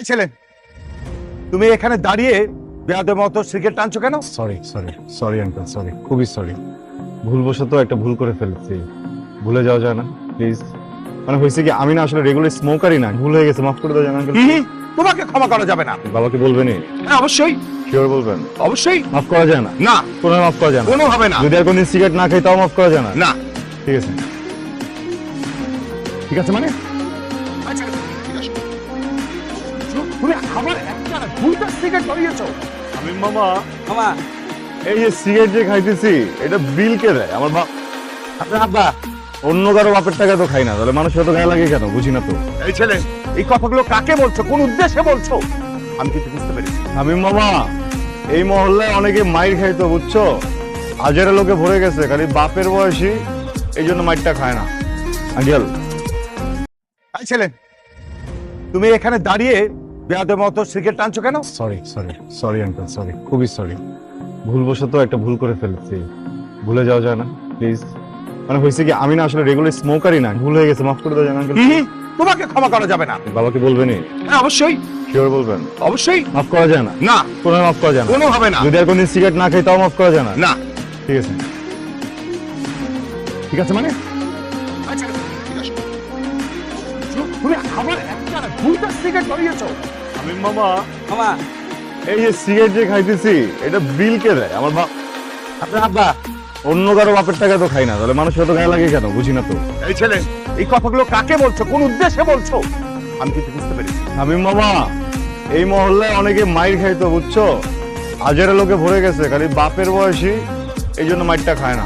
এই ছেলে, তুমি এখানে দাঁড়িয়ে বেয়াদবের মতো সিগারেট টানছো কেন? Sorry sorry sorry uncle, sorry, খুবই সরি। ভুলবশত একটা ভুল করে ফেলেছি, ভুলে যাওয়া যায় না প্লিজ? মানে হয়েছে কি, আমি না আসলে রেগুলার স্মোকারই না, ভুল হয়ে গেছে, মাফ করে দেওয়া যায় না আঙ্কেল? তোমাকে ক্ষমা করা যাবে না। বাবাকে বলবেনই? হ্যাঁ, অবশ্যই শিওর বলবেন? অবশ্যই। মাফ করা যায় না? না, কোনো মাফ করা যায় না? কোনো হবে না। যদি আর কোনদিন সিগারেট না খাই তাও মাফ করা যায় না? না। ঠিক আছে, ঠিক আছে মানে আচ্ছা, ঠিক আছে। তুমি আবার একটা না দুইটা সিগারেট ধরিয়েছো। আমি মামা মামা, এই যে সিগারেট যে খাইতেছি এটা বিল কে দেয়? আমার বাপ। আপনার আব্বা। অন্য কারো বাপের টাকা তো খাই না, তাহলে মানুষের তো গায়ে লাগে কেন? বুঝি না তো। এই ছেলে, এই কথাগুলো কাকে বলছো, কোন উদ্দেশ্যে বলছো? আমি কিছু বুঝতে পেরেছি। আমি মামা, এই মহল্লায় অনেকে মাইর খাইতো বুঝছো, হাজারে লোকে ভরে গেছে, খালি বাপের বয়সী এই জন্য মাইরটা খায় না আঙ্কেল। এই ছেলে, তুমি এখানে দাঁড়িয়ে বেয়াদবের মতো সিগারেট টানছো কেন? Sorry sorry sorry uncle, sorry, খুবই সরি। ভুলবশত একটা ভুল করে ফেলেছি, ভুলে যাওয়া যায় না প্লিজ? মানে হয়েছে কি, আমি না আসলে রেগুলার স্মোকারই না, ভুল হয়ে গেছে, মাফ করে দেওয়া যায় না আঙ্কেল? তোমাকে ক্ষমা করা যাবে না। বাবাকে বলবেনই? হ্যাঁ, অবশ্যই শিওর বলবেন? অবশ্যই। মাফ করা যায় না? না, কোনো মাফ করা যায় না? কোনো হবে না। যদি আর কোনদিন সিগারেট না খাই তাও মাফ করা যায় না? না। ঠিক আছে, ঠিক আছে মানে আচ্ছা, ঠিক আছে। তুমি আবার একটা না দুইটা সিগারেট ধরিয়েছো। আমি মামা, মামা, এই যে সিগারেট যে খাইতেছি এটা বিল কে দেয়? আমার বাপ। আপনার আব্বা। অন্য কারো বাপের টাকা তো খাই না, তাহলে মানুষের তো গায়ে লাগে কেন? বুঝি না তো। এই ছেলে, এই কথাগুলো কাকে বলছো, কোন উদ্দেশ্যে বলছো? আমি কিছু বুঝতে পেরেছি। আমি মামা, এই মহল্লায় অনেকে মাইর খাইতো বুঝছো, হাজারে লোকে ভরে গেছে, খালি বাপের বয়সী এই জন্য মাইরটা খায় না।